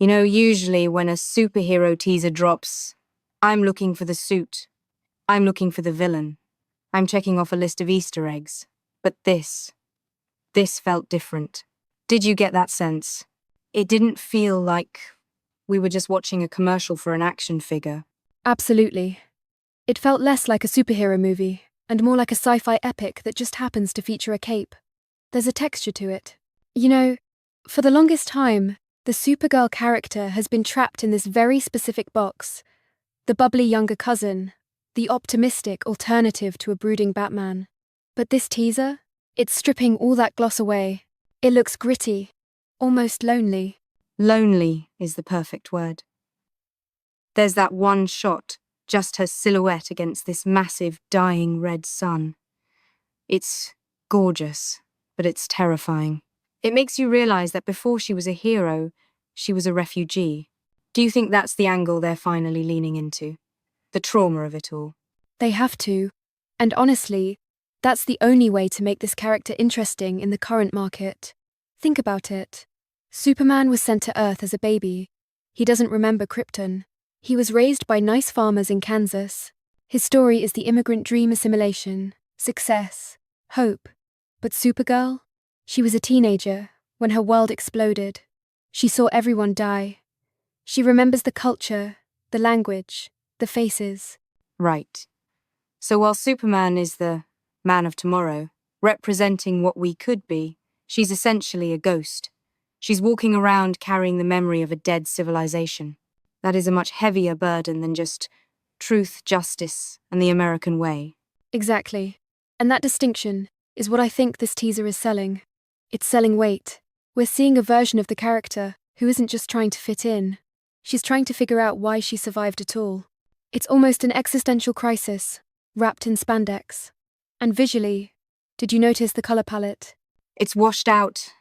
You know, usually when a superhero teaser drops, I'm looking for the suit. I'm looking for the villain. I'm checking off a list of Easter eggs. But this felt different. Did you get that sense? It didn't feel like we were just watching a commercial for an action figure. Absolutely. It felt less like a superhero movie, and more like a sci-fi epic that just happens to feature a cape. There's a texture to it. You know, for the longest time, the Supergirl character has been trapped in this very specific box. The bubbly younger cousin, the optimistic alternative to a brooding Batman. But this teaser, it's stripping all that gloss away. It looks gritty, almost lonely. Lonely is the perfect word. There's that one shot, just her silhouette against this massive, dying red sun. It's gorgeous, but it's terrifying. It makes you realize that before she was a hero, she was a refugee. Do you think that's the angle they're finally leaning into? The trauma of it all. They have to. And honestly, that's the only way to make this character interesting in the current market. Think about it. Superman was sent to Earth as a baby. He doesn't remember Krypton. He was raised by nice farmers in Kansas. His story is the immigrant dream assimilation, success, hope. But Supergirl? She was a teenager when her world exploded. She saw everyone die. She remembers the culture, the language, the faces. Right. So while Superman is the man of tomorrow, representing what we could be, she's essentially a ghost. She's walking around carrying the memory of a dead civilization. That is a much heavier burden than just truth, justice, and the American way. Exactly. And that distinction is what I think this teaser is selling. It's selling weight. We're seeing a version of the character who isn't just trying to fit in. She's trying to figure out why she survived at all. It's almost an existential crisis, wrapped in spandex. And visually, did you notice the color palette? It's washed out.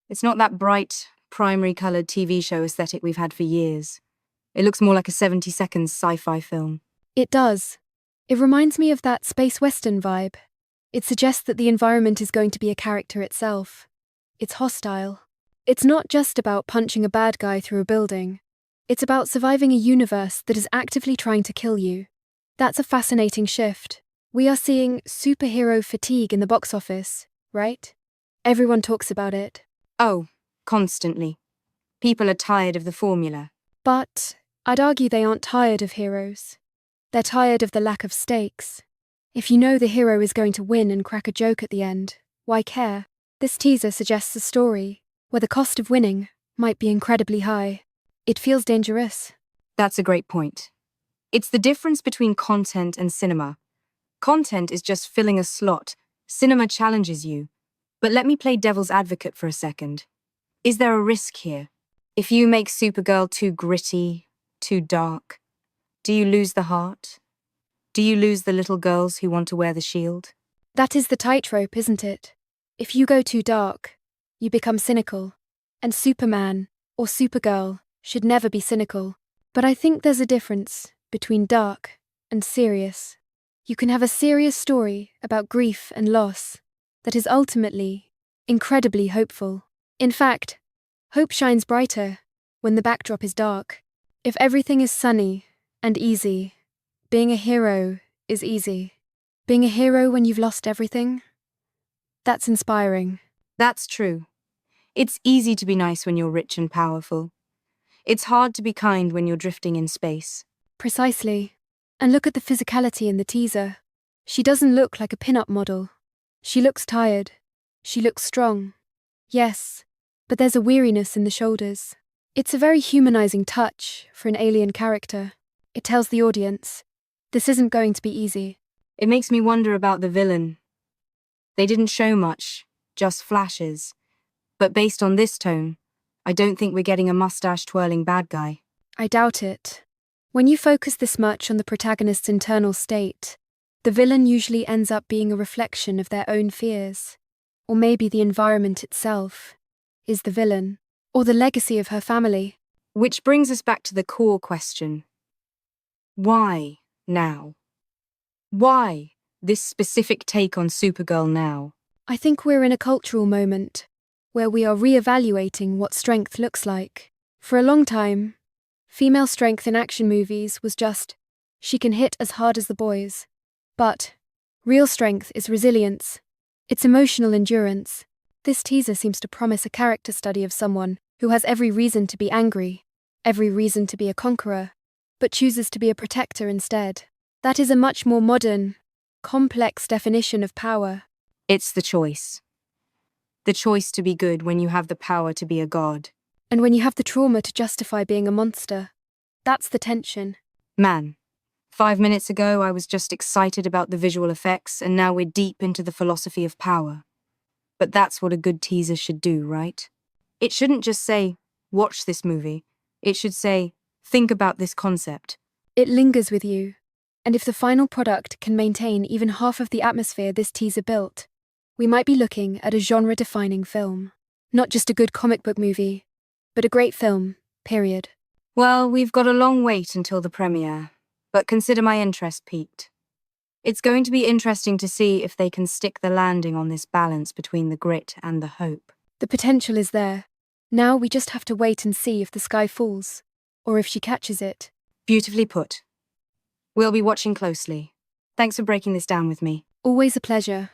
It's not that bright, primary-colored TV show aesthetic we've had for years. It looks more like a 70-second sci-fi film. It does. It reminds me of that space western vibe. It suggests that the environment is going to be a character itself. It's hostile. It's not just about punching a bad guy through a building. It's about surviving a universe that is actively trying to kill you. That's a fascinating shift. We are seeing superhero fatigue in the box office, right? Everyone talks about it. Oh, constantly. People are tired of the formula. But I'd argue they aren't tired of heroes. They're tired of the lack of stakes. If you know the hero is going to win and crack a joke at the end, why care? This teaser suggests a story where the cost of winning might be incredibly high. It feels dangerous. That's a great point. It's the difference between content and cinema. Content is just filling a slot. Cinema challenges you. But let me play devil's advocate for a second. Is there a risk here? If you make Supergirl too gritty, too dark, do you lose the heart? Do you lose the little girls who want to wear the shield? That is the tightrope, isn't it? If you go too dark, you become cynical. And Superman, or Supergirl, should never be cynical. But I think there's a difference between dark and serious. You can have a serious story about grief and loss that is ultimately incredibly hopeful. In fact, hope shines brighter when the backdrop is dark. If everything is sunny and easy, being a hero is easy. Being a hero when you've lost everything? That's inspiring. That's true. It's easy to be nice when you're rich and powerful. It's hard to be kind when you're drifting in space. Precisely. And look at the physicality in the teaser. She doesn't look like a pin-up model. She looks tired. She looks strong. Yes, but there's a weariness in the shoulders. It's a very humanizing touch for an alien character. It tells the audience, this isn't going to be easy. It makes me wonder about the villain. They didn't show much, just flashes. But based on this tone, I don't think we're getting a mustache-twirling bad guy. I doubt it. When you focus this much on the protagonist's internal state, the villain usually ends up being a reflection of their own fears. Or maybe the environment itself is the villain, or the legacy of her family. Which brings us back to the core question. Why now? Why this specific take on Supergirl now? I think we're in a cultural moment where we are re-evaluating what strength looks like. For a long time, female strength in action movies was just, she can hit as hard as the boys. But real strength is resilience. It's emotional endurance. This teaser seems to promise a character study of someone who has every reason to be angry, every reason to be a conqueror, but chooses to be a protector instead. That is a much more modern, complex definition of power. It's the choice. The choice to be good when you have the power to be a god. And when you have the trauma to justify being a monster, that's the tension. Man, 5 minutes ago I was just excited about the visual effects, and now we're deep into the philosophy of power. But that's what a good teaser should do, right? It shouldn't just say, watch this movie. It should say, think about this concept. It lingers with you. And if the final product can maintain even half of the atmosphere this teaser built, we might be looking at a genre-defining film. Not just a good comic book movie, but a great film, period. Well, we've got a long wait until the premiere, but consider my interest piqued. It's going to be interesting to see if they can stick the landing on this balance between the grit and the hope. The potential is there. Now we just have to wait and see if the sky falls, or if she catches it. Beautifully put. We'll be watching closely. Thanks for breaking this down with me. Always a pleasure.